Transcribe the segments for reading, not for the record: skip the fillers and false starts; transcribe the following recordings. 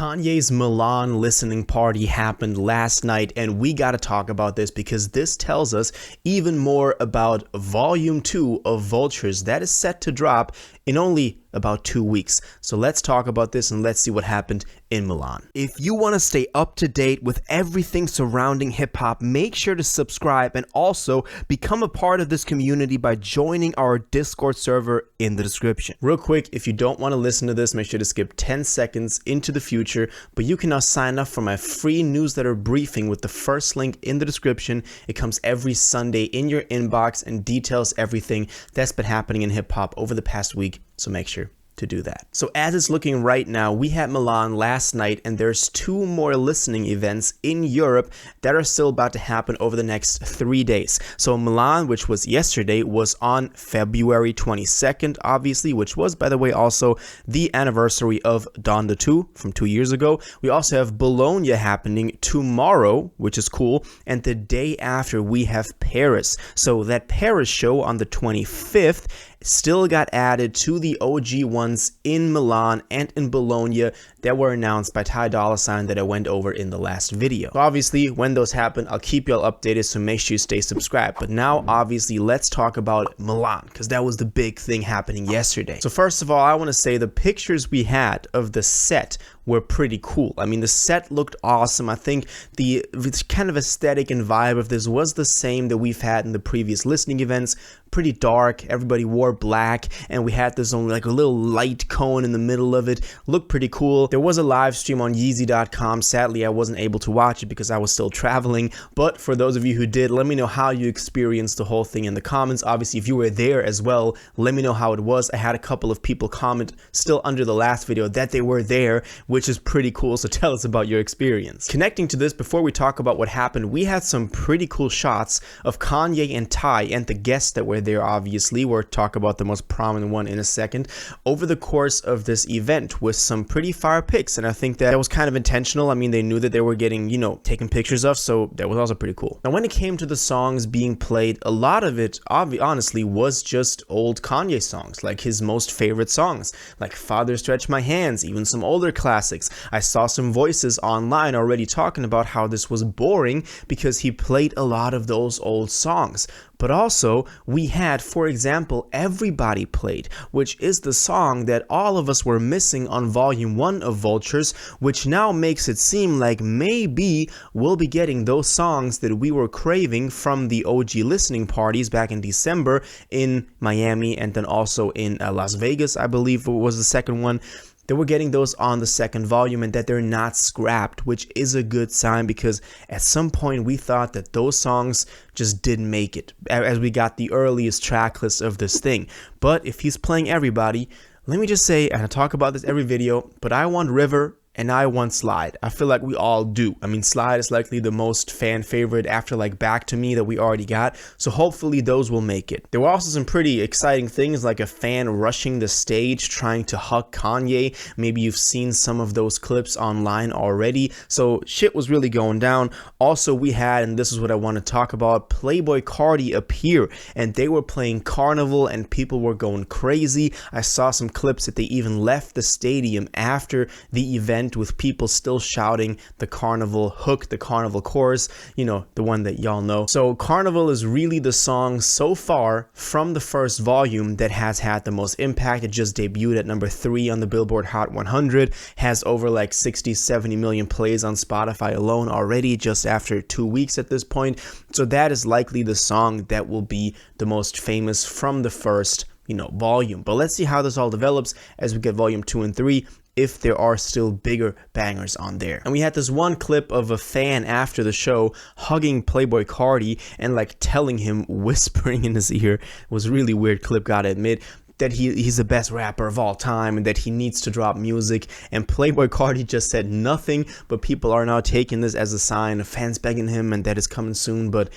Kanye's Milan listening party happened last night, and we gotta talk about this because this tells us even more about Volume 2 of Vultures that is set to drop in only about 2 weeks. So let's talk about this and let's see what happened in Milan. If you want to stay up to date with everything surrounding hip-hop, make sure to subscribe and also become a part of this community by joining our Discord server in the description. Real quick, if you don't want to listen to this, make sure to skip 10 seconds into the future, but you can now sign up for my free newsletter briefing with the first link in the description. It comes every Sunday in your inbox and details everything that's been happening in hip-hop over the past week, so make sure to do that. So as it's looking right now, we had Milan last night, and there's 2 more listening events in Europe that are still about to happen over the next 3 days. So Milan, which was yesterday, was on February 22nd, obviously, which was, by the way, also the anniversary of Dolla 2 from 2 years ago. We also have Bologna happening tomorrow, which is cool, and the day after we have Paris. So that Paris show on the 25th still got added to the OG ones in Milan and in Bologna that were announced by Dolla that I went over in the last video. So obviously, when those happen, I'll keep y'all updated, so make sure you stay subscribed. But now, obviously, let's talk about Milan, because that was the big thing happening yesterday. So first of all, I want to say the pictures we had of the set were pretty cool. I mean, the set looked awesome. I think the kind of aesthetic and vibe of this was the same that we've had in the previous listening events. Pretty dark, everybody wore black, and we had this only like a little light cone in the middle of it. Looked pretty cool. There was a live stream on Yeezy.com. Sadly, I wasn't able to watch it because I was still traveling, but for those of you who did, let me know how you experienced the whole thing in the comments. Obviously, if you were there as well, let me know how it was. I had a couple of people comment still under the last video that they were there, which is pretty cool, so tell us about your experience. Connecting to this, before we talk about what happened, we had some pretty cool shots of Kanye and Ty and the guests that were there. Obviously, we'll talk about the most prominent one in a second, over the course of this event with some pretty fire pics, and I think that was kind of intentional. I mean, they knew that they were getting, you know, taken pictures of, so that was also pretty cool. Now, when it came to the songs being played, a lot of it, honestly, was just old Kanye songs, like his most favorite songs, like Father Stretch My Hands, even some older classics. I saw some voices online already talking about how this was boring because he played a lot of those old songs. But also, we had, for example, Everybody Played, which is the song that all of us were missing on Volume 1 of Vultures, which now makes it seem like maybe we'll be getting those songs that we were craving from the OG listening parties back in December in Miami, and then also in Las Vegas, I believe was the second one. That we're getting those on the second volume, and that they're not scrapped, which is a good sign, because at some point we thought that those songs just didn't make it as we got the earliest track list of this thing. But if he's playing Everybody, let me just say, and I talk about this every video, but I want River and I want Slide. I feel like we all do. I mean, Slide is likely the most fan favorite after like Back to Me that we already got, so hopefully those will make it. There were also some pretty exciting things, like a fan rushing the stage trying to hug Kanye. Maybe you've seen some of those clips online already, so shit was really going down. Also, we had, and this is what I want to talk about, Playboy Cardi appear, and they were playing Carnival and people were going crazy. I saw some clips that they even left the stadium after the event with people still shouting the Carnival hook, the Carnival chorus, you know, the one that y'all know. So Carnival is really the song so far from the first volume that has had the most impact. It just debuted at number 3 on the Billboard Hot 100, has over like 60-70 million plays on Spotify alone already just after 2 weeks at this point. So that is likely the song that will be the most famous from the first, you know, volume. But let's see how this all develops as we get volume 2 and 3. If there are still bigger bangers on there. And we had this one clip of a fan after the show hugging Playboy Cardi and like telling him, whispering in his ear. It was a really weird clip, gotta admit, that he's the best rapper of all time and that he needs to drop music. And Playboy Cardi just said nothing, but people are now taking this as a sign of fans begging him and that is coming soon. But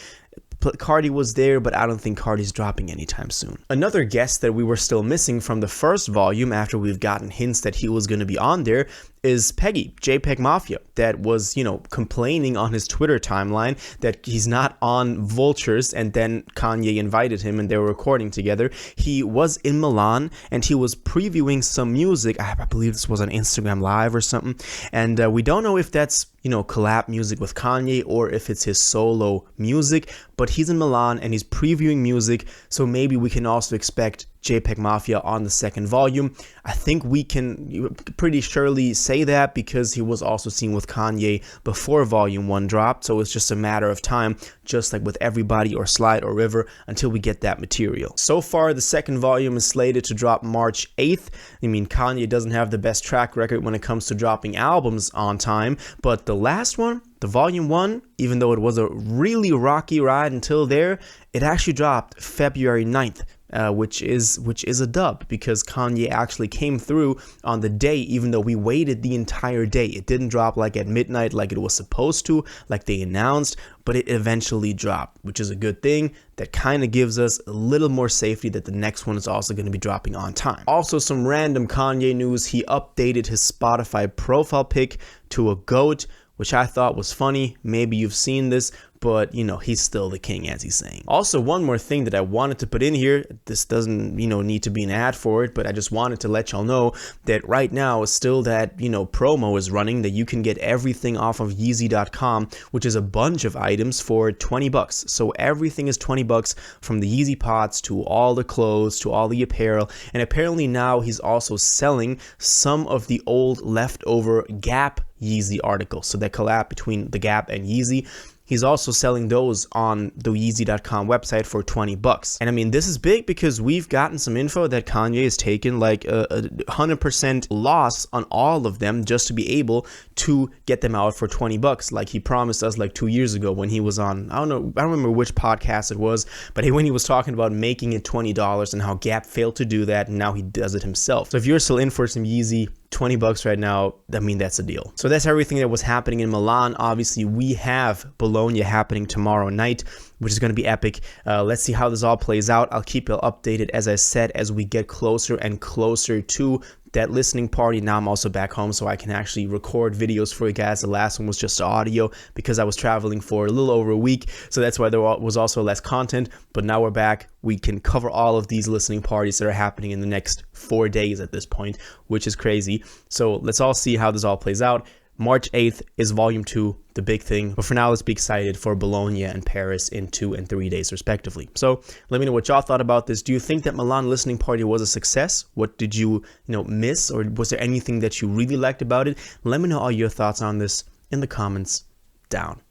Cardi was there, but I don't think Cardi's dropping anytime soon. Another guest that we were still missing from the first volume, after we've gotten hints that he was going to be on there, is Peggy, JPEG Mafia, that was, complaining on his Twitter timeline that he's not on Vultures, and then Kanye invited him and they were recording together. He was in Milan and he was previewing some music. I believe this was on Instagram Live or something, and we don't know if that's collab music with Kanye or if it's his solo music, but he's in Milan and he's previewing music, so maybe we can also expect JPEG Mafia on the second volume. I think we can pretty surely say that because he was also seen with Kanye before volume 1 dropped, so it's just a matter of time, just like with Everybody or Slide or River, until we get that material. So far, the second volume is slated to drop March 8th. I mean, Kanye doesn't have the best track record when it comes to dropping albums on time, but the last one, the volume 1, even though it was a really rocky ride until there, it actually dropped February 9th. Which is a dub, because Kanye actually came through on the day, even though we waited the entire day. It didn't drop like at midnight like it was supposed to, like they announced, but it eventually dropped, which is a good thing. That kind of gives us a little more safety that the next one is also going to be dropping on time. Also, some random Kanye news. He updated his Spotify profile pic to a goat, which I thought was funny. Maybe you've seen this, but he's still the king, as he's saying. Also, one more thing that I wanted to put in here, this doesn't need to be an ad for it, but I just wanted to let y'all know that right now still that promo is running, that you can get everything off of Yeezy.com, which is a bunch of items for $20. So everything is $20, from the Yeezy pots to all the clothes to all the apparel, and apparently now he's also selling some of the old leftover Gap Yeezy articles, so that collab between the Gap and Yeezy. He's also selling those on the Yeezy.com website for $20. And I mean, this is big because we've gotten some info that Kanye has taken like a 100% loss on all of them just to be able to get them out for $20, like he promised us like 2 years ago when he was on, I don't remember which podcast it was, but when he was talking about making it $20 and how Gap failed to do that, and now he does it himself. So if you're still in for some Yeezy, $20 right now, I mean, that's a deal. So that's everything that was happening in Milan. Obviously, we have Bologna happening tomorrow night, which is going to be epic. Let's see how this all plays out. I'll keep you updated, as I said, as we get closer and closer to that listening party. Now I'm also back home, so I can actually record videos for you guys. The last one was just audio because I was traveling for a little over a week, so that's why there was also less content. But now we're back. We can cover all of these listening parties that are happening in the next 4 days at this point, which is crazy. So let's all see how this all plays out. March 8th is volume 2, the big thing. But for now, let's be excited for Bologna and Paris in 2 and 3 days respectively. So let me know what y'all thought about this. Do you think that Milan listening party was a success? What did you miss, or was there anything that you really liked about it? Let me know all your thoughts on this in the comments down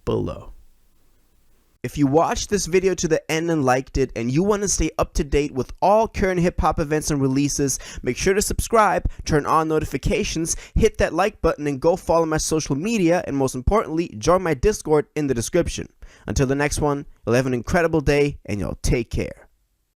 below. If you watched this video to the end and liked it, and you want to stay up to date with all current hip-hop events and releases, make sure to subscribe, turn on notifications, hit that like button, and go follow my social media, and most importantly, join my Discord in the description. Until the next one, you'll have an incredible day, and y'all take care.